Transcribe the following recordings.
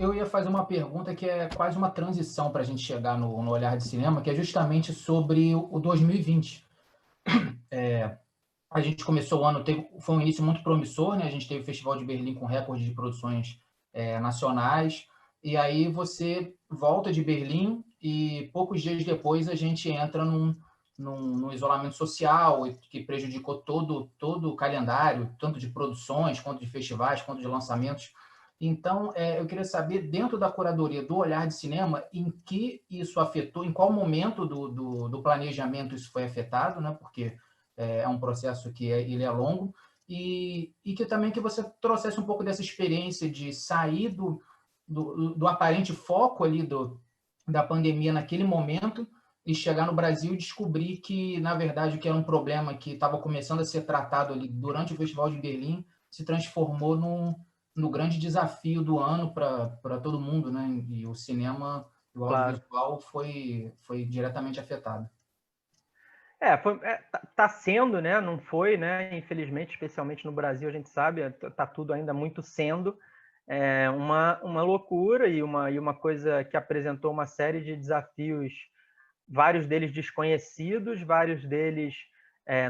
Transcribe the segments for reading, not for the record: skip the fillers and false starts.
eu ia fazer uma pergunta que é quase uma transição para a gente chegar no Olhar de Cinema, que é justamente sobre o 2020. A gente começou o ano, foi um início muito promissor, né? A gente teve o Festival de Berlim com recorde de produções nacionais, e aí você volta de Berlim e poucos dias depois a gente entra num isolamento social que prejudicou todo o calendário, tanto de produções, quanto de festivais, quanto de lançamentos. Então, eu queria saber, dentro da curadoria do Olhar de Cinema, em que isso afetou, em qual momento do planejamento isso foi afetado, né? Porque é um processo que ele é longo, e que também que você trouxesse um pouco dessa experiência de sair do aparente foco ali da pandemia naquele momento e chegar no Brasil e descobrir que, na verdade, o que era um problema que estava começando a ser tratado ali durante o Festival de Berlim se transformou no grande desafio do ano para todo mundo, né? E o cinema, o Claro. audiovisual foi diretamente afetado. Tá sendo, né? Não foi, né? Infelizmente, especialmente no Brasil, a gente sabe, tá tudo ainda muito sendo uma loucura e uma coisa que apresentou uma série de desafios, vários deles desconhecidos, vários deles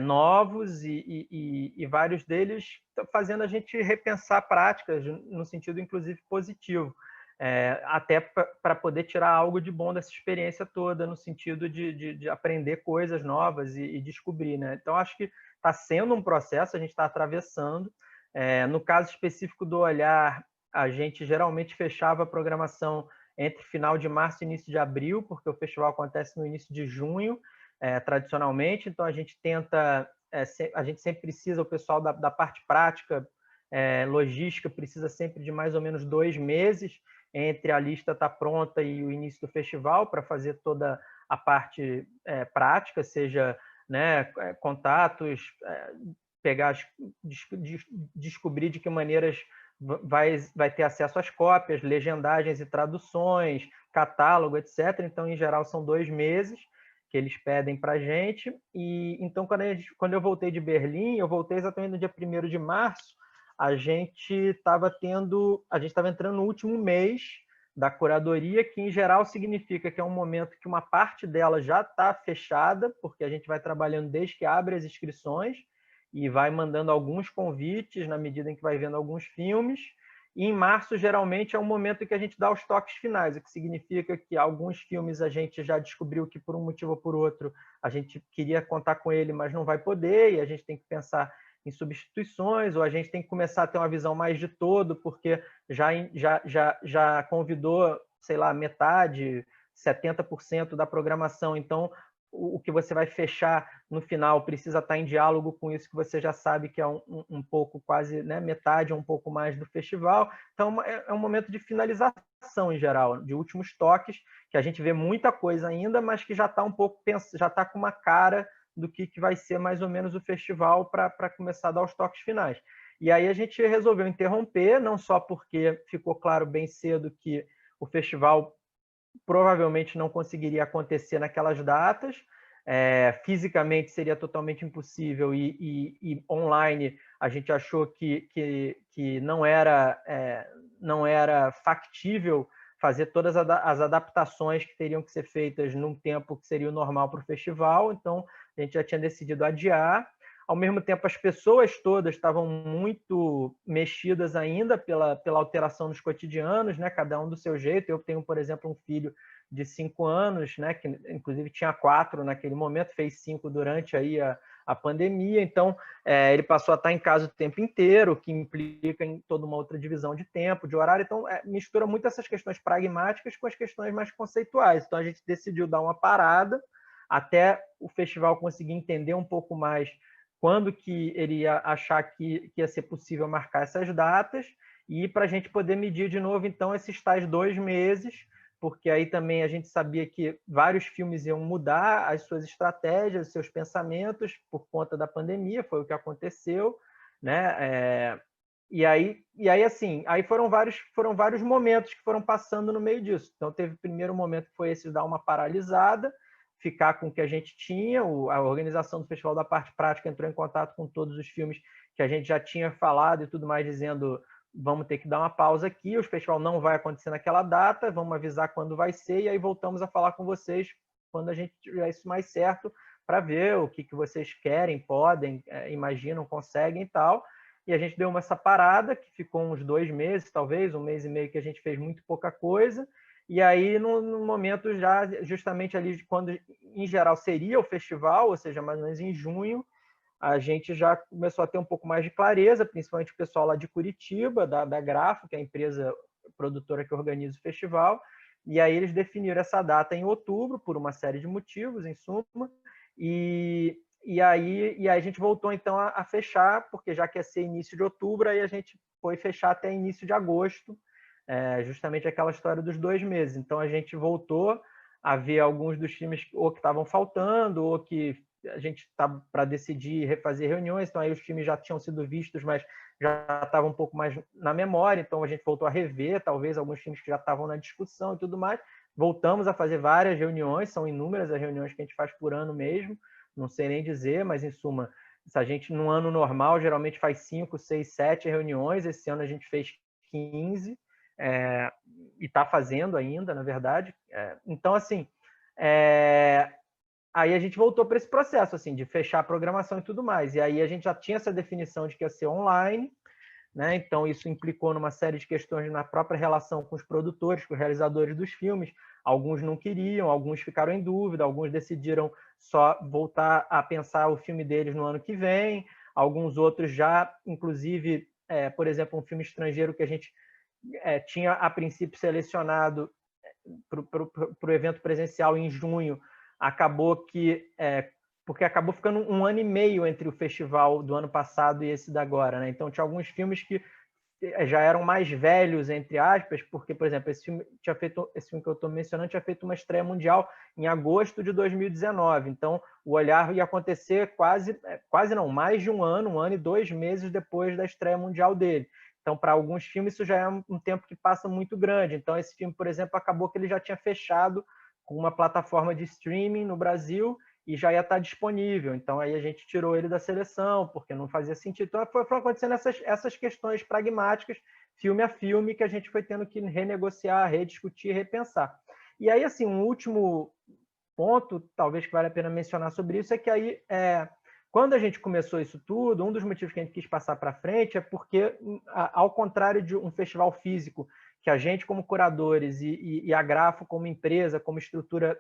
novos e vários deles fazendo a gente repensar práticas no sentido, inclusive, positivo. Até para poder tirar algo de bom dessa experiência toda, no sentido de aprender coisas novas e descobrir, né? Então, acho que está sendo um processo, a gente está atravessando. No caso específico do Olhar, a gente geralmente fechava a programação entre final de março e início de abril, porque o festival acontece no início de junho, tradicionalmente. Então, a gente tenta, a gente sempre precisa, o pessoal da parte prática, logística, precisa sempre de mais ou menos 2 meses entre a lista estar pronta e o início do festival para fazer toda a parte prática, seja, né, contatos, pegar, descobrir de que maneiras vai ter acesso às cópias, legendagens e traduções, catálogo, etc. Então, em geral, são 2 meses que eles pedem para a gente. E então, quando eu voltei de Berlim, eu voltei exatamente no dia 1º de março, a gente estava entrando no último mês da curadoria, que em geral significa que é um momento que uma parte dela já está fechada, porque a gente vai trabalhando desde que abre as inscrições e vai mandando alguns convites na medida em que vai vendo alguns filmes. E em março, geralmente, é um momento que a gente dá os toques finais, o que significa que alguns filmes a gente já descobriu que, por um motivo ou por outro, a gente queria contar com ele, mas não vai poder, e a gente tem que pensar em substituições, ou a gente tem que começar a ter uma visão mais de todo, porque já convidou, sei lá, metade, 70% da programação. Então, o que você vai fechar no final precisa estar em diálogo com isso que você já sabe que é um pouco, quase, né, metade, um pouco mais do festival. Então, é um momento de finalização, em geral, de últimos toques, que a gente vê muita coisa ainda, mas que já está um pouco, já está com uma cara do que vai ser mais ou menos o festival para começar a dar os toques finais. E aí a gente resolveu interromper, não só porque ficou claro bem cedo que o festival provavelmente não conseguiria acontecer naquelas datas, fisicamente seria totalmente impossível e online a gente achou que não era factível fazer todas as adaptações que teriam que ser feitas num tempo que seria o normal para o festival. Então, a gente já tinha decidido adiar. Ao mesmo tempo, as pessoas todas estavam muito mexidas ainda pela alteração nos cotidianos, né? Cada um do seu jeito. Eu tenho, por exemplo, um filho de 5 anos, né? Que inclusive tinha 4 naquele momento, fez 5 durante aí a pandemia. Então, ele passou a estar em casa o tempo inteiro, o que implica em toda uma outra divisão de tempo, de horário. Então, mistura muito essas questões pragmáticas com as questões mais conceituais. Então, a gente decidiu dar uma parada até o festival conseguir entender um pouco mais quando que ele ia achar que ia ser possível marcar essas datas, e para a gente poder medir de novo, então, esses tais 2 meses, porque aí também a gente sabia que vários filmes iam mudar as suas estratégias, os seus pensamentos por conta da pandemia, foi o que aconteceu, né? E aí assim, aí foram vários momentos que foram passando no meio disso. Então, teve o primeiro momento que foi esse de dar uma paralisada, ficar com o que a gente tinha. A organização do Festival da Parte Prática entrou em contato com todos os filmes que a gente já tinha falado e tudo mais, dizendo: vamos ter que dar uma pausa aqui, o festival não vai acontecer naquela data, vamos avisar quando vai ser, e aí voltamos a falar com vocês quando a gente tiver isso mais certo, para ver o que vocês querem, podem, imaginam, conseguem e tal. E a gente deu essa parada, que ficou uns 2 meses, talvez, 1 mês e meio, que a gente fez muito pouca coisa. E aí, no momento já, justamente ali, quando, em geral, seria o festival, ou seja, mais ou menos em junho, a gente já começou a ter um pouco mais de clareza, principalmente o pessoal lá de Curitiba, da Grafo, que é a empresa produtora que organiza o festival. E aí eles definiram essa data em outubro, por uma série de motivos, em suma. E aí a gente voltou, então, a fechar, porque já que ia ser início de outubro, aí a gente foi fechar até início de agosto, justamente aquela história dos 2 meses. Então, a gente voltou a ver alguns dos filmes ou que estavam faltando, ou que a gente estava para decidir refazer reuniões, então aí os filmes já tinham sido vistos, mas já estavam um pouco mais na memória, então a gente voltou a rever, talvez, alguns filmes que já estavam na discussão e tudo mais. Voltamos a fazer várias reuniões, são inúmeras as reuniões que a gente faz por ano mesmo, não sei nem dizer, mas em suma, se a gente num ano normal geralmente faz 5, 6, 7 reuniões, esse ano a gente fez 15, e está fazendo ainda, na verdade. Então, assim, aí a gente voltou para esse processo, assim, de fechar a programação e tudo mais. E aí a gente já tinha essa definição de que ia ser online, né? Então isso implicou numa série de questões na própria relação com os produtores, com os realizadores dos filmes. Alguns não queriam, alguns ficaram em dúvida, alguns decidiram só voltar a pensar o filme deles no ano que vem, alguns outros já, inclusive, por exemplo, um filme estrangeiro que a gente tinha a princípio selecionado para o evento presencial em junho, acabou que porque acabou ficando 1 ano e meio entre o festival do ano passado e esse da agora, né? Então tinha alguns filmes que já eram mais velhos, entre aspas, porque, por exemplo, esse filme que eu estou mencionando tinha feito uma estreia mundial em agosto de 2019. Então, o Olhar ia acontecer quase não, mais de 1 ano, 1 ano e 2 meses depois da estreia mundial dele. Então, para alguns filmes, isso já é um tempo que passa muito grande. Então, esse filme, por exemplo, acabou que ele já tinha fechado com uma plataforma de streaming no Brasil e já ia estar disponível. Então, aí a gente tirou ele da seleção, porque não fazia sentido. Então, foram acontecendo essas questões pragmáticas, filme a filme, que a gente foi tendo que renegociar, rediscutir, repensar. E aí, assim, um último ponto, talvez que vale a pena mencionar sobre isso, é que aí, quando a gente começou isso tudo, um dos motivos que a gente quis passar para frente é porque, ao contrário de um festival físico, que a gente, como curadores, e a Grafo, como empresa, como estrutura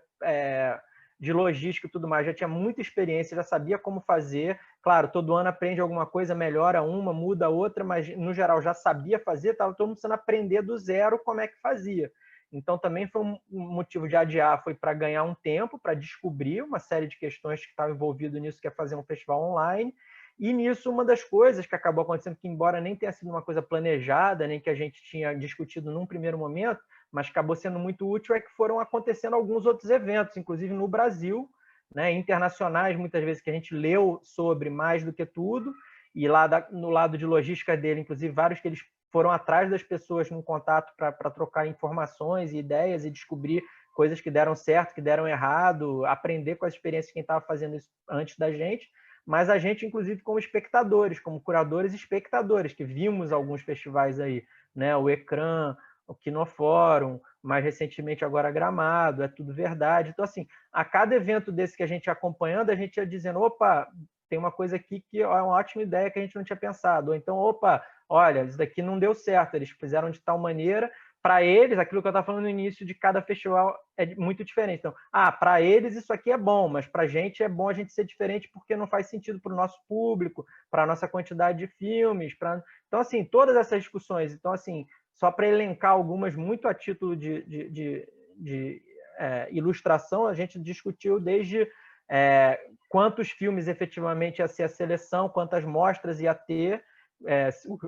de logística e tudo mais, já tinha muita experiência, já sabia como fazer. Claro, todo ano aprende alguma coisa, melhora uma, muda outra, mas, no geral, já sabia fazer, estava todo mundo precisando aprender do zero como é que fazia. Então, também foi um motivo de adiar, foi para ganhar um tempo, para descobrir uma série de questões que estavam envolvidas nisso, que é fazer um festival online. E nisso, uma das coisas que acabou acontecendo, que embora nem tenha sido uma coisa planejada, nem que a gente tinha discutido num primeiro momento, mas acabou sendo muito útil, é que foram acontecendo alguns outros eventos, inclusive no Brasil, né, internacionais, muitas vezes, que a gente leu sobre mais do que tudo, e lá no lado de logística dele, inclusive, vários que eles foram atrás das pessoas num contato para trocar informações e ideias e descobrir coisas que deram certo, que deram errado, aprender com as experiências de quem estava fazendo isso antes da gente, mas a gente, inclusive, como espectadores, como curadores e espectadores, que vimos alguns festivais aí, né? O Ecrã, o Kinofórum, mais recentemente agora Gramado, É Tudo Verdade. Então, assim, a cada evento desse que a gente ia acompanhando, a gente ia dizendo, opa, tem uma coisa aqui que é uma ótima ideia que a gente não tinha pensado. Ou então, opa, olha, isso daqui não deu certo, eles fizeram de tal maneira. Para eles, aquilo que eu estava falando no início, de cada festival é muito diferente. Então, para eles isso aqui é bom, mas para a gente é bom a gente ser diferente porque não faz sentido para o nosso público, para a nossa quantidade de filmes. Então, assim, todas essas discussões. Então, assim, só para elencar algumas, muito a título de ilustração, a gente discutiu desde quantos filmes efetivamente ia ser a seleção, quantas mostras ia ter,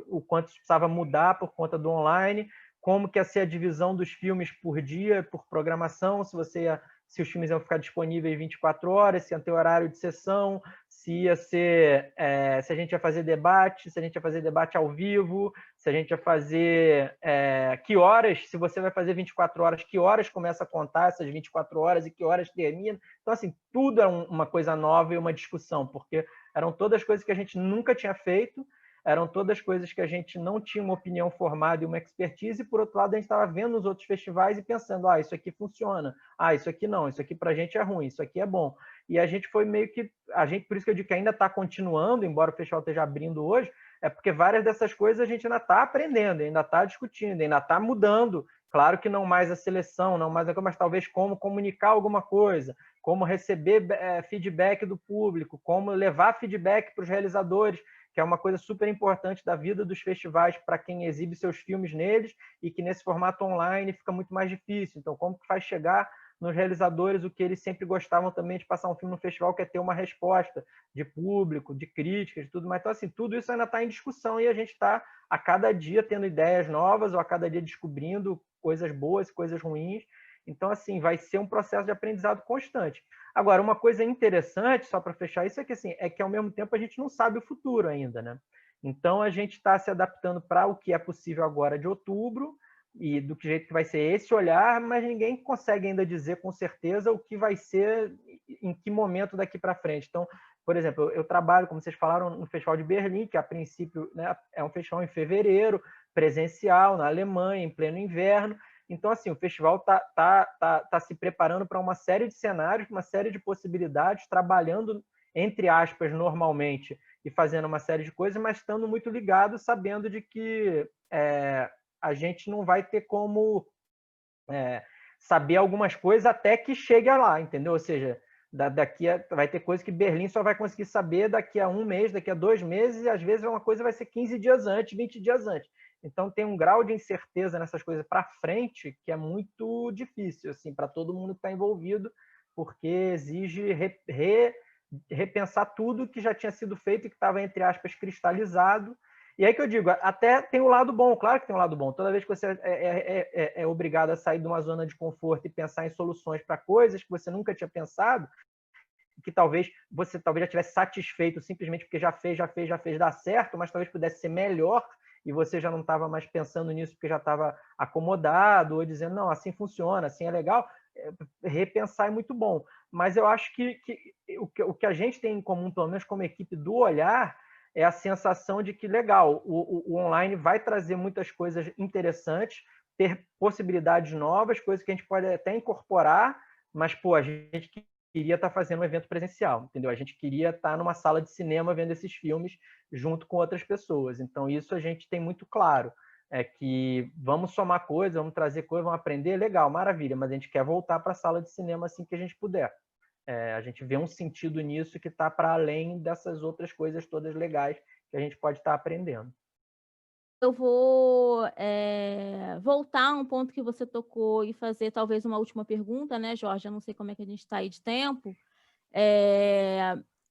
o quanto precisava mudar por conta do online, como que ia ser a divisão dos filmes por dia, por programação, se os filmes iam ficar disponíveis 24 horas, se ia ter horário de sessão, se a gente ia fazer debate, se a gente ia fazer debate ao vivo, se a gente ia fazer que horas, se você vai fazer 24 horas, que horas começa a contar essas 24 horas e que horas termina. Então, assim, tudo é uma coisa nova e uma discussão, porque eram todas coisas que a gente nunca tinha feito, eram todas coisas que a gente não tinha uma opinião formada e uma expertise, e por outro lado a gente estava vendo os outros festivais e pensando, isso aqui funciona, isso aqui não, isso aqui para a gente é ruim, isso aqui é bom. E a gente foi meio que, por isso que eu digo que ainda está continuando, embora o festival esteja abrindo hoje, é porque várias dessas coisas a gente ainda está aprendendo, ainda está discutindo, ainda está mudando. Claro que não mais a seleção, não mais mas talvez como comunicar alguma coisa, como receber feedback do público, como levar feedback para os realizadores, que é uma coisa super importante da vida dos festivais para quem exibe seus filmes neles e que nesse formato online fica muito mais difícil. Então, como que faz chegar nos realizadores o que eles sempre gostavam também de passar um filme no festival, que é ter uma resposta de público, de críticas, de tudo mais. Então, assim, tudo isso ainda está em discussão e a gente está a cada dia tendo ideias novas ou a cada dia descobrindo coisas boas, coisas ruins. Então, assim, vai ser um processo de aprendizado constante. Agora, uma coisa interessante, só para fechar isso, é que ao mesmo tempo a gente não sabe o futuro ainda, né? Então, a gente está se adaptando para o que é possível agora de outubro e do que jeito que vai ser esse olhar, mas ninguém consegue ainda dizer com certeza o que vai ser em que momento daqui para frente. Então, por exemplo, eu trabalho, como vocês falaram, no Festival de Berlim, que a princípio, né, é um festival em fevereiro, presencial, na Alemanha, em pleno inverno. Então, assim, o festival tá se preparando para uma série de cenários, uma série de possibilidades, trabalhando, entre aspas, normalmente, e fazendo uma série de coisas, mas estando muito ligado, sabendo de que a gente não vai ter como saber algumas coisas até que chegue lá, entendeu? Ou seja, vai ter coisa que Berlim só vai conseguir saber daqui a um mês, daqui a 2 meses, e às vezes uma coisa vai ser 15 dias antes, 20 dias antes. Então tem um grau de incerteza nessas coisas para frente que é muito difícil, assim, para todo mundo que está envolvido, porque exige repensar tudo que já tinha sido feito e que estava, entre aspas, cristalizado. E aí que eu digo, até tem o lado bom, claro que tem um lado bom. Toda vez que você é obrigado a sair de uma zona de conforto e pensar em soluções para coisas que você nunca tinha pensado, que talvez você já tivesse satisfeito simplesmente porque já fez dar certo, mas talvez pudesse ser melhor e você já não estava mais pensando nisso porque já estava acomodado ou dizendo, não, assim funciona, assim é legal. Repensar é muito bom. Mas eu acho que o que a gente tem em comum, pelo menos como equipe do Olhar, é a sensação de que, legal, o online vai trazer muitas coisas interessantes, ter possibilidades novas, coisas que a gente pode até incorporar, mas, pô, a gente queria estar fazendo um evento presencial, entendeu? A gente queria estar numa sala de cinema vendo esses filmes junto com outras pessoas. Então, isso a gente tem muito claro. É que vamos somar coisas, vamos trazer coisas, vamos aprender, legal, maravilha, mas a gente quer voltar para a sala de cinema assim que a gente puder. A gente vê um sentido nisso que está para além dessas outras coisas todas legais que a gente pode estar aprendendo. Eu vou voltar a um ponto que você tocou e fazer talvez uma última pergunta, né, Jorge? Eu não sei como é que a gente está aí de tempo,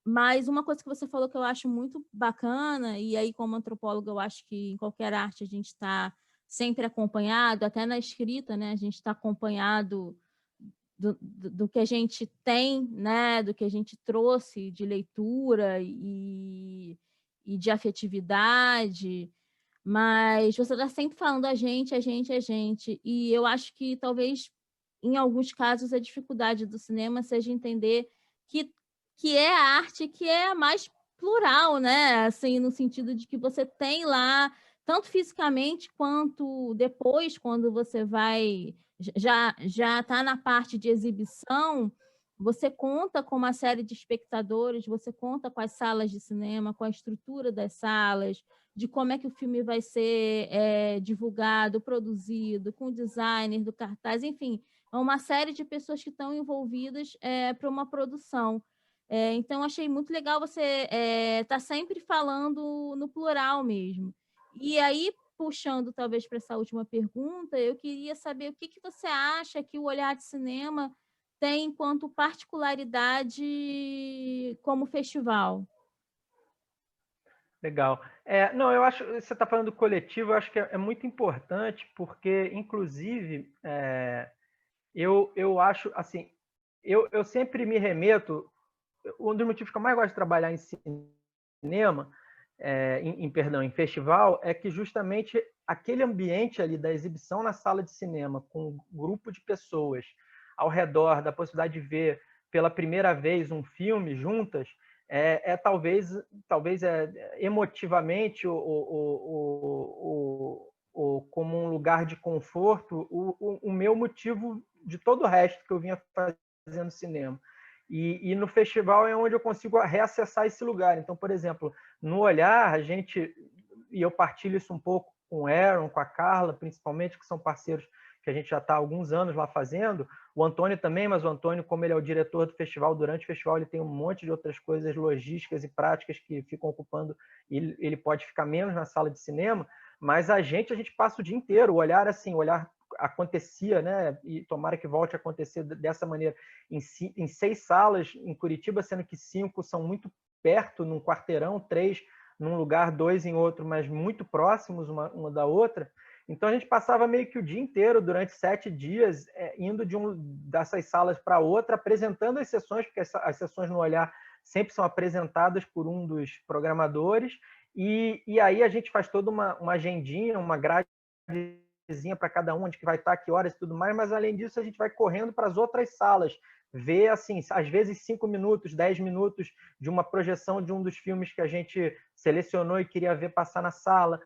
mas uma coisa que você falou que eu acho muito bacana, e aí como antropóloga eu acho que em qualquer arte a gente está sempre acompanhado, até na escrita, né, a gente está acompanhado do que a gente tem, né, do que a gente trouxe de leitura e de afetividade, mas você está sempre falando a gente, e eu acho que talvez, em alguns casos, a dificuldade do cinema seja entender que é a arte que é a mais plural, né? Assim, no sentido de que você tem lá, tanto fisicamente quanto depois, quando você vai já está na parte de exibição, você conta com uma série de espectadores, você conta com as salas de cinema, com a estrutura das salas, de como é que o filme vai ser divulgado, produzido, com o designer do cartaz, enfim, é uma série de pessoas que estão envolvidas para uma produção. Então, achei muito legal você estar sempre falando no plural mesmo. E aí, puxando talvez para essa última pergunta, eu queria saber o que você acha que o Olhar de Cinema tem enquanto particularidade como festival. Legal. Não, eu acho, você está falando do coletivo, eu acho que é muito importante, porque, inclusive, eu acho, assim, eu sempre me remeto, um dos motivos que eu mais gosto de trabalhar em cinema, em festival, é que justamente aquele ambiente ali da exibição na sala de cinema, com um grupo de pessoas ao redor, da possibilidade de ver pela primeira vez um filme juntas, talvez emotivamente como um lugar de conforto o meu motivo de todo o resto que eu vinha fazendo cinema. E no festival é onde eu consigo reacessar esse lugar. Então, por exemplo, no Olhar, e eu partilho isso um pouco com o Aaron, com a Carla, principalmente, que são parceiros que a gente já está há alguns anos lá fazendo, o Antônio também, mas o Antônio, como ele é o diretor do festival, durante o festival ele tem um monte de outras coisas logísticas e práticas que ficam ocupando, e ele pode ficar menos na sala de cinema, mas a gente passa o dia inteiro, o Olhar acontecia, né? E tomara que volte a acontecer dessa maneira, em 6 salas em Curitiba, sendo que 5 são muito perto, num quarteirão, 3 num lugar, 2 em outro, mas muito próximos uma da outra. Então a gente passava meio que o dia inteiro, durante 7 dias, indo dessas salas para outra, apresentando as sessões, porque as sessões no Olhar sempre são apresentadas por um dos programadores, e aí a gente faz toda uma agendinha, uma gradezinha para cada um, de que vai estar, que horas e tudo mais, mas além disso a gente vai correndo para as outras salas, ver, assim, às vezes 5 minutos, 10 minutos de uma projeção de um dos filmes que a gente selecionou e queria ver passar na sala,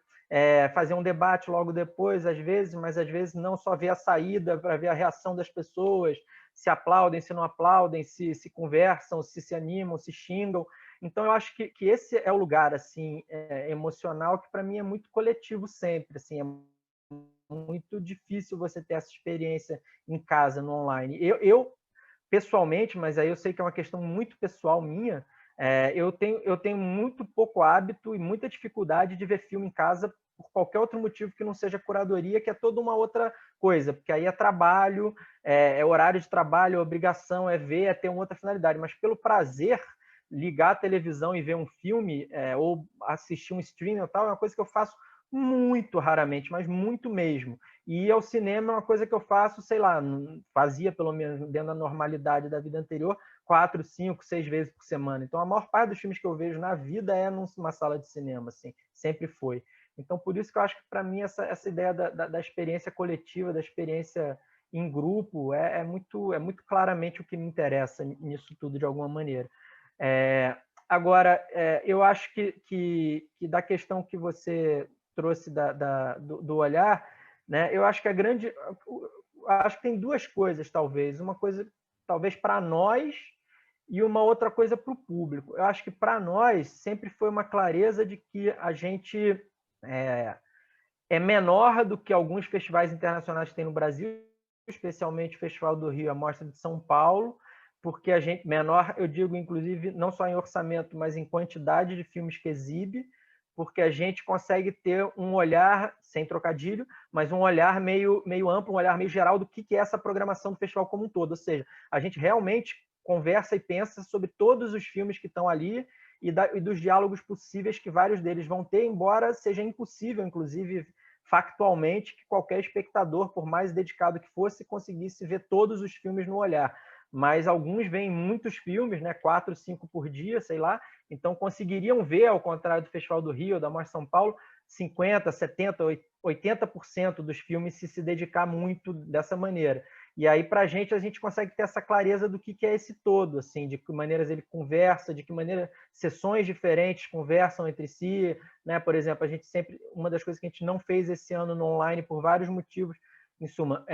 fazer um debate logo depois, às vezes, mas às vezes não só ver a saída, para ver a reação das pessoas, se aplaudem, se não aplaudem, se conversam, se animam, se xingam. Então, eu acho que esse é o lugar assim, emocional que, para mim, é muito coletivo sempre. Assim, é muito difícil você ter essa experiência em casa, no online. Eu pessoalmente, mas aí eu sei que é uma questão muito pessoal minha, eu tenho muito pouco hábito e muita dificuldade de ver filme em casa por qualquer outro motivo que não seja curadoria, que é toda uma outra coisa, porque aí é trabalho, é horário de trabalho, é obrigação, é ver, é ter uma outra finalidade, mas pelo prazer, ligar a televisão e ver um filme, ou assistir um streaming ou tal, é uma coisa que eu faço muito raramente, mas muito mesmo. E ir ao cinema é uma coisa que eu faço, sei lá, fazia pelo menos dentro da normalidade da vida anterior, 4, 5, 6 vezes por semana. Então, a maior parte dos filmes que eu vejo na vida é numa sala de cinema, assim, sempre foi. Então, por isso que eu acho que, para mim, essa ideia da experiência coletiva, da experiência em grupo, é muito claramente o que me interessa nisso tudo, de alguma maneira. Agora, eu acho que da questão que você trouxe do Olhar, né, eu acho que acho que tem 2 coisas, talvez. Uma coisa, talvez, para nós e uma outra coisa para o público. Eu acho que, para nós, sempre foi uma clareza de que a gente é menor do que alguns festivais internacionais que tem no Brasil, especialmente o Festival do Rio, a Mostra de São Paulo, porque a gente, menor, eu digo, inclusive, não só em orçamento, mas em quantidade de filmes que exibe, porque a gente consegue ter um olhar, sem trocadilho, mas um olhar meio amplo, um olhar meio geral do que é essa programação do festival como um todo. Ou seja, a gente realmente conversa e pensa sobre todos os filmes que estão ali e dos diálogos possíveis que vários deles vão ter, embora seja impossível, inclusive factualmente, que qualquer espectador, por mais dedicado que fosse, conseguisse ver todos os filmes no Olhar. Mas alguns veem muitos filmes, né, 4, 5 por dia, sei lá, então conseguiriam ver, ao contrário do Festival do Rio, da Mostra de São Paulo, 50%, 70%, 80% dos filmes se dedicar muito dessa maneira. E aí, para a gente consegue ter essa clareza do que é esse todo, assim, de que maneiras ele conversa, de que maneira sessões diferentes conversam entre si, né? Por exemplo, a gente sempre, uma das coisas que a gente não fez esse ano no online por vários motivos, em suma,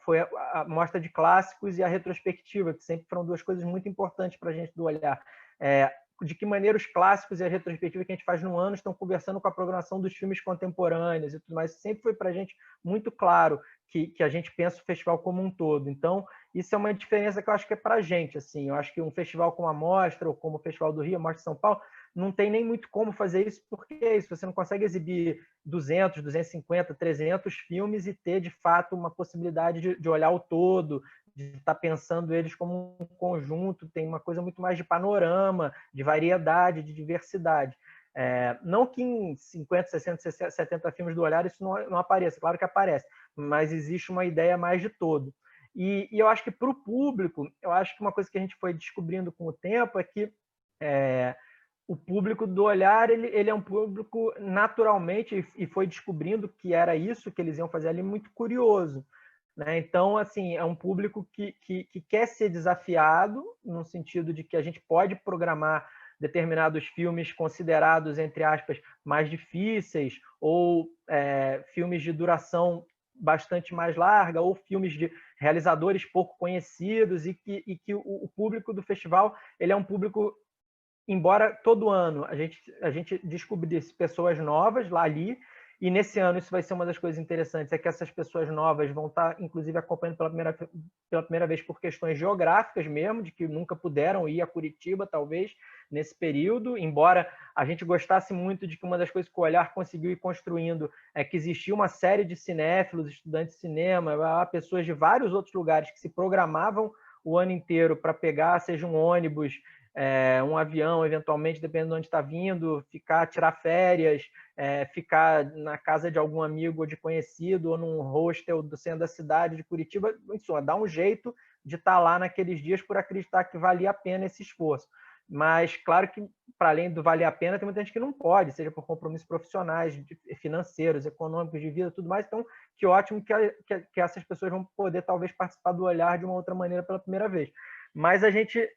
foi a mostra de clássicos e a retrospectiva, que sempre foram 2 coisas muito importantes para a gente do Olhar. De que maneira os clássicos e a retrospectiva que a gente faz no ano estão conversando com a programação dos filmes contemporâneos e tudo mais. Sempre foi para a gente muito claro que a gente pensa o festival como um todo. Então, isso é uma diferença que eu acho que é para a gente. Assim. Eu acho que um festival como a Mostra, ou como o Festival do Rio, a Mostra de São Paulo, não tem nem muito como fazer isso, porque é isso, você não consegue exibir 200, 250, 300 filmes e ter, de fato, uma possibilidade de olhar o todo, de estar pensando eles como um conjunto, tem uma coisa muito mais de panorama, de variedade, de diversidade. Não que em 50, 60, 70 filmes do Olhar isso não apareça, claro que aparece, mas existe uma ideia mais de todo. E eu acho que, para o público, eu acho que uma coisa que a gente foi descobrindo com o tempo é que o público do Olhar, ele é um público naturalmente, e foi descobrindo que era isso que eles iam fazer ali, muito curioso. Né? Então, assim, é um público que quer ser desafiado, no sentido de que a gente pode programar determinados filmes considerados, entre aspas, mais difíceis, ou filmes de duração bastante mais larga, ou filmes de realizadores pouco conhecidos, e que o público do festival ele é um público, embora todo ano a gente descobrisse pessoas novas lá ali, e nesse ano isso vai ser uma das coisas interessantes, é que essas pessoas novas vão estar, inclusive, acompanhando pela primeira vez por questões geográficas mesmo, de que nunca puderam ir a Curitiba, talvez, nesse período, embora a gente gostasse muito de que uma das coisas que o Olhar conseguiu ir construindo é que existia uma série de cinéfilos, estudantes de cinema, pessoas de vários outros lugares que se programavam o ano inteiro para pegar, seja um ônibus, um avião, eventualmente, dependendo de onde está vindo, tirar férias, ficar na casa de algum amigo ou de conhecido, ou num hostel do centro da cidade de Curitiba, isso, dá um jeito de estar lá naqueles dias por acreditar que valia a pena esse esforço. Mas, claro que, para além do valer a pena, tem muita gente que não pode, seja por compromissos profissionais, financeiros, econômicos, de vida, tudo mais. Então, que ótimo que essas pessoas vão poder, talvez, participar do Olhar de uma outra maneira pela primeira vez. Mas a gente,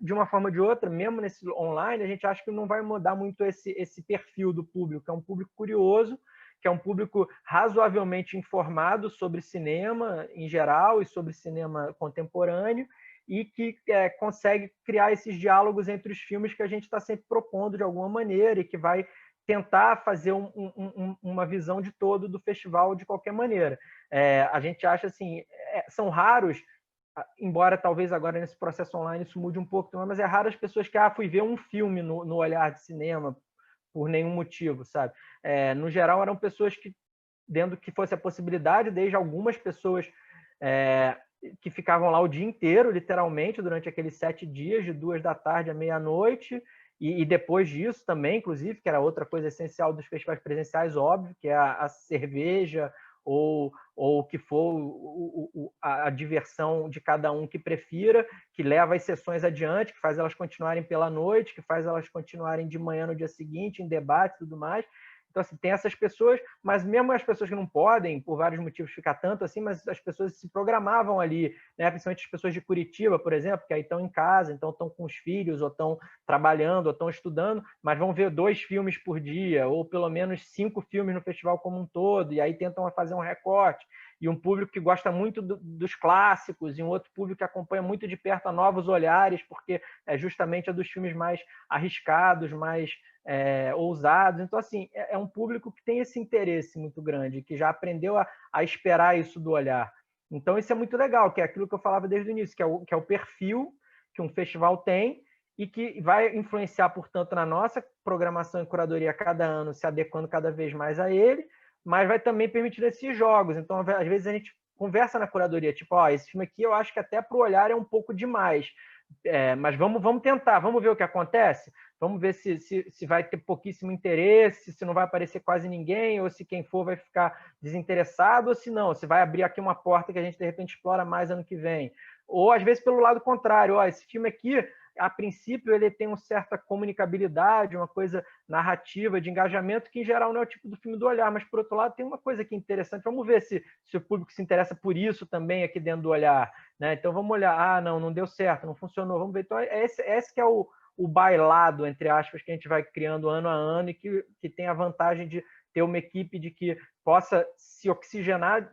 de uma forma ou de outra, mesmo nesse online, a gente acha que não vai mudar muito esse perfil do público, que é um público curioso, que é um público razoavelmente informado sobre cinema em geral e sobre cinema contemporâneo, e que consegue criar esses diálogos entre os filmes que a gente está sempre propondo de alguma maneira, e que vai tentar fazer uma visão de todo do festival de qualquer maneira. A gente acha assim, são raros, embora talvez agora nesse processo online isso mude um pouco, mas é raro as pessoas que fui ver um filme no Olhar de Cinema por nenhum motivo, sabe? No geral eram pessoas que, dentro que fosse a possibilidade, desde algumas pessoas que ficavam lá o dia inteiro, literalmente, durante aqueles 7 dias, de 2 da tarde à meia-noite, e depois disso também, inclusive, que era outra coisa essencial dos festivais presenciais, óbvio, que é a cerveja, ou o que for a diversão de cada um que prefira, que leva as sessões adiante, que faz elas continuarem pela noite, que faz elas continuarem de manhã no dia seguinte, em debate e tudo mais. Então, assim, tem essas pessoas, mas mesmo as pessoas que não podem, por vários motivos, ficar tanto assim, mas as pessoas se programavam ali, né? Principalmente as pessoas de Curitiba, por exemplo, que aí estão em casa, então estão com os filhos, ou estão trabalhando, ou estão estudando, mas vão ver 2 filmes por dia, ou pelo menos 5 filmes no festival como um todo, e aí tentam fazer um recorte. E um público que gosta muito dos clássicos, e um outro público que acompanha muito de perto a Novos Olhares, porque é justamente a dos filmes mais arriscados, mais ousados. Então, assim, é um público que tem esse interesse muito grande, que já aprendeu a esperar isso do Olhar. Então, isso é muito legal, que é aquilo que eu falava desde o início, que é o perfil que um festival tem, e que vai influenciar, portanto, na nossa programação e curadoria cada ano, se adequando cada vez mais a ele, mas vai também permitir esses jogos. Então, às vezes, a gente conversa na curadoria, tipo, esse filme aqui eu acho que até para o Olhar é um pouco demais, mas vamos tentar, vamos ver o que acontece, vamos ver se vai ter pouquíssimo interesse, se não vai aparecer quase ninguém, ou se quem for vai ficar desinteressado, ou se não, se vai abrir aqui uma porta que a gente, de repente, explora mais ano que vem. Ou, às vezes, pelo lado contrário, esse filme aqui, a princípio, ele tem uma certa comunicabilidade, uma coisa narrativa, de engajamento, que em geral não é o tipo do filme do Olhar, mas por outro lado tem uma coisa que é interessante, vamos ver se o público se interessa por isso também aqui dentro do Olhar, né? Então vamos olhar, não deu certo, não funcionou, vamos ver. Então esse que é o bailado, entre aspas, que a gente vai criando ano a ano, e que tem a vantagem de ter uma equipe de que possa se oxigenar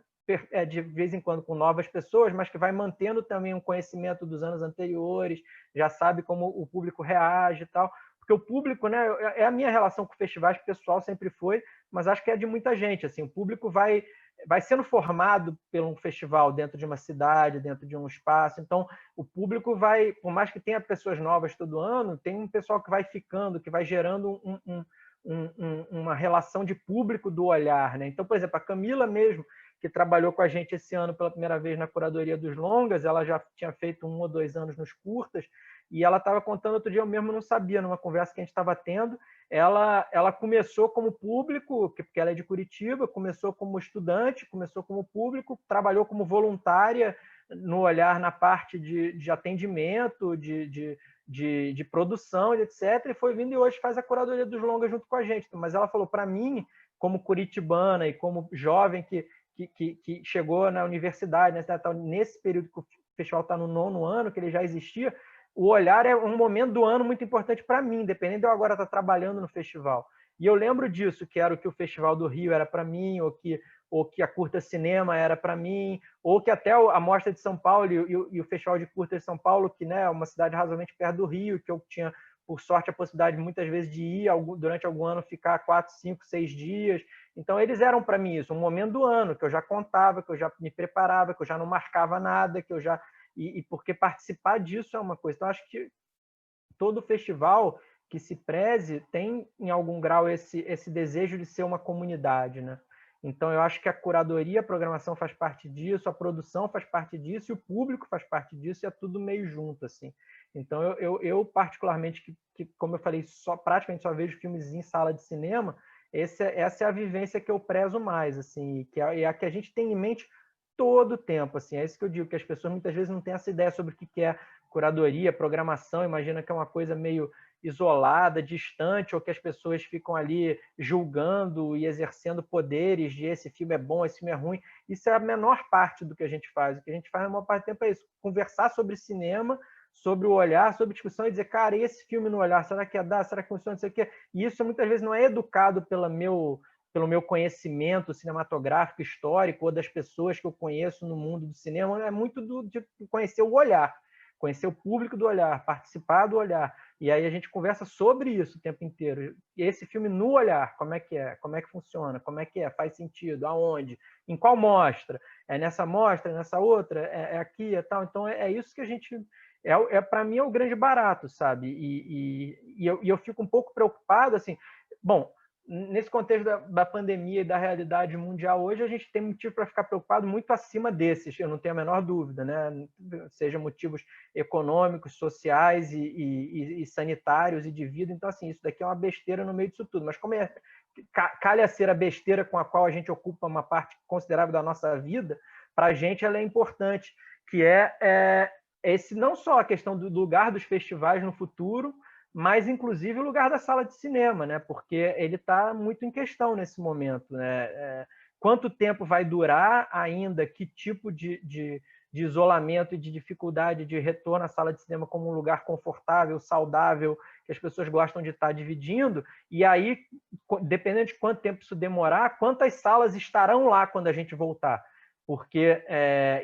de vez em quando com novas pessoas, mas que vai mantendo também um conhecimento dos anos anteriores, já sabe como o público reage e tal, porque o público, né, é a minha relação com festivais pessoal, sempre foi, mas acho que é de muita gente, assim, o público vai sendo formado por um festival dentro de uma cidade, dentro de um espaço, então o público vai, por mais que tenha pessoas novas todo ano, tem um pessoal que vai ficando, que vai gerando uma relação de público do Olhar, né? Então, por exemplo, a Camila mesmo, que trabalhou com a gente esse ano pela primeira vez na curadoria dos longas, ela já tinha feito 1 ou 2 anos nos curtas, e ela estava contando outro dia, eu mesmo não sabia, numa conversa que a gente estava tendo, ela começou como público, porque ela é de Curitiba, começou como estudante, começou como público, trabalhou como voluntária no Olhar na parte de atendimento, de produção, etc., e foi vindo e hoje faz a curadoria dos longas junto com a gente. Mas ela falou, para mim, como curitibana e como jovem que chegou na universidade, nesse período que o festival está no 9º ano, que ele já existia, o Olhar é um momento do ano muito importante para mim, independente de eu agora estar trabalhando no festival. E eu lembro disso, que era o que o Festival do Rio era para mim, ou que a Curta Cinema era para mim, ou que até a Mostra de São Paulo e o Festival de Curta de São Paulo, que, né, é uma cidade razoavelmente perto do Rio, que eu tinha, por sorte, a possibilidade muitas vezes de ir durante algum ano, ficar 4, 5, 6 dias. Então, eles eram para mim isso, um momento do ano, que eu já contava, que eu já me preparava, que eu já não marcava nada, que eu já... E porque participar disso é uma coisa. Então, acho que todo festival que se preze tem, em algum grau, esse desejo de ser uma comunidade, né? Então, eu acho que a curadoria, a programação faz parte disso, a produção faz parte disso, e o público faz parte disso, e é tudo meio junto, assim. Então, eu particularmente, que, como eu falei, praticamente só vejo filmes em sala de cinema, essa é a vivência que eu prezo mais, assim, que é a que a gente tem em mente todo o tempo, assim. É isso que eu digo, que as pessoas muitas vezes não têm essa ideia sobre o que é curadoria, programação, imagina que é uma coisa meio isolada, distante, ou que as pessoas ficam ali julgando e exercendo poderes de esse filme é bom, esse filme é ruim. Isso é a menor parte do que a gente faz. O que a gente faz na maior parte do tempo é isso, conversar sobre cinema, sobre o olhar, sobre discussão e dizer, cara, esse filme no olhar, será que é dar? Será que funciona? Não sei o quê. E isso muitas vezes não é educado pelo meu conhecimento cinematográfico, histórico, ou das pessoas que eu conheço no mundo do cinema, é muito de conhecer o olhar, conhecer o público do olhar, participar do olhar. E aí a gente conversa sobre isso o tempo inteiro. E esse filme no olhar, como é que é? Como é que funciona? Como é que é? Faz sentido? Aonde? Em qual mostra? É nessa mostra? É nessa outra? É aqui? É tal? Então é isso que a gente... para mim é o grande barato, sabe? E eu fico um pouco preocupado, assim... Bom, nesse contexto da pandemia e da realidade mundial hoje, a gente tem motivo para ficar preocupado muito acima desses, eu não tenho a menor dúvida, né? Seja motivos econômicos, sociais e sanitários e de vida. Então, assim, isso daqui é uma besteira no meio disso tudo. Mas como calha ser a besteira com a qual a gente ocupa uma parte considerável da nossa vida, para a gente ela é importante, que esse não só a questão do lugar dos festivais no futuro, mas inclusive o lugar da sala de cinema, né? Porque ele está muito em questão nesse momento, né? Quanto tempo vai durar ainda? Que tipo de isolamento e de dificuldade de retorno à sala de cinema como um lugar confortável, saudável, que as pessoas gostam de estar dividindo? E aí, dependendo de quanto tempo isso demorar, quantas salas estarão lá quando a gente voltar? Porque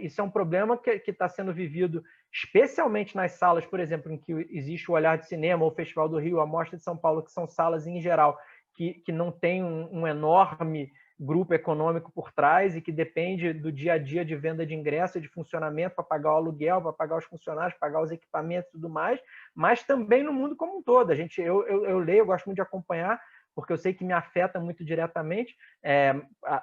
isso é um problema que está sendo vivido especialmente nas salas, por exemplo, em que existe o Olhar de Cinema, ou o Festival do Rio, a Mostra de São Paulo, que são salas, em geral, que não tem um enorme grupo econômico por trás e que depende do dia a dia de venda de ingresso e de funcionamento para pagar o aluguel, para pagar os funcionários, pagar os equipamentos e tudo mais, mas também no mundo como um todo. Eu leio, eu gosto muito de acompanhar, porque eu sei que me afeta muito diretamente,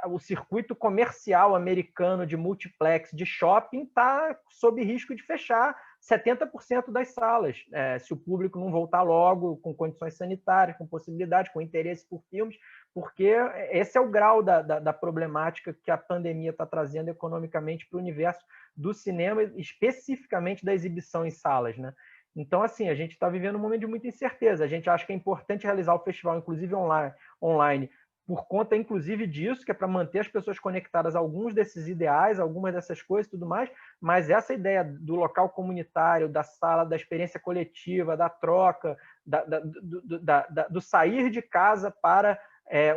o circuito comercial americano de multiplex, de shopping, está sob risco de fechar 70% das salas, se o público não voltar logo, com condições sanitárias, com possibilidade, com interesse por filmes, porque esse é o grau da problemática que a pandemia está trazendo economicamente para o universo do cinema, especificamente da exibição em salas, né? Então, assim, a gente está vivendo um momento de muita incerteza. A gente acha que é importante realizar o festival, inclusive online, por conta, inclusive, disso, que é para manter as pessoas conectadas a alguns desses ideais, algumas dessas coisas e tudo mais, mas essa ideia do local comunitário, da sala, da experiência coletiva, da troca, do sair de casa para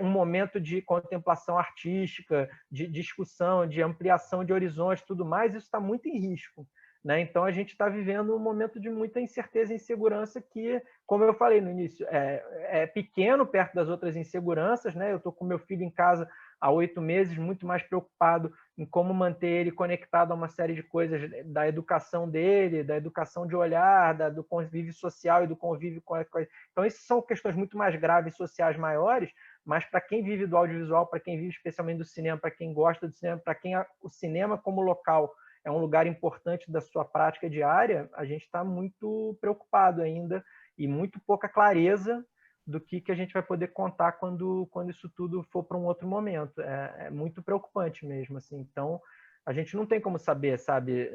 um momento de contemplação artística, de discussão, de ampliação de horizontes, tudo mais, isso está muito em risco. Né? Então, a gente está vivendo um momento de muita incerteza e insegurança que, como eu falei no início, é pequeno perto das outras inseguranças. Né? Eu estou com meu filho em casa há 8 meses, muito mais preocupado em como manter ele conectado a uma série de coisas da educação dele, da educação de olhar, do convívio social e do convívio com a coisa. Então, isso são questões muito mais graves, sociais maiores, mas para quem vive do audiovisual, para quem vive especialmente do cinema, para quem gosta do cinema, para quem o cinema como local é um lugar importante da sua prática diária, a gente está muito preocupado ainda e muito pouca clareza do que a gente vai poder contar quando isso tudo for para um outro momento. É muito preocupante mesmo, assim. Então, a gente não tem como saber, sabe,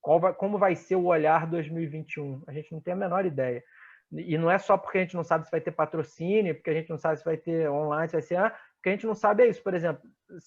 como vai ser o Olhar 2021. A gente não tem a menor ideia. E não é só porque a gente não sabe se vai ter patrocínio, porque a gente não sabe se vai ter online, se vai ser... O que a gente não sabe é isso. Por exemplo,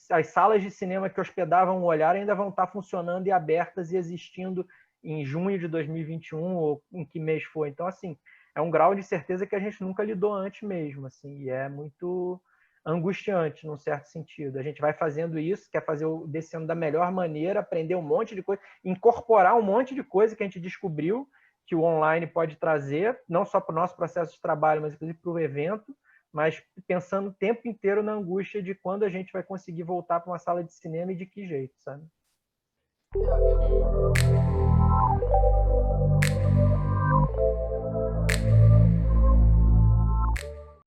as salas de cinema que hospedavam o Olhar ainda vão estar funcionando e abertas e existindo em junho de 2021 ou em que mês foi. Então, assim, é um grau de certeza que a gente nunca lidou antes mesmo, assim, e é muito angustiante, num certo sentido. A gente vai fazendo isso, quer fazer o descendo da melhor maneira, aprender um monte de coisa, incorporar um monte de coisa que a gente descobriu que o online pode trazer, não só para o nosso processo de trabalho, mas inclusive para o evento, mas pensando o tempo inteiro na angústia de quando a gente vai conseguir voltar para uma sala de cinema e de que jeito, sabe?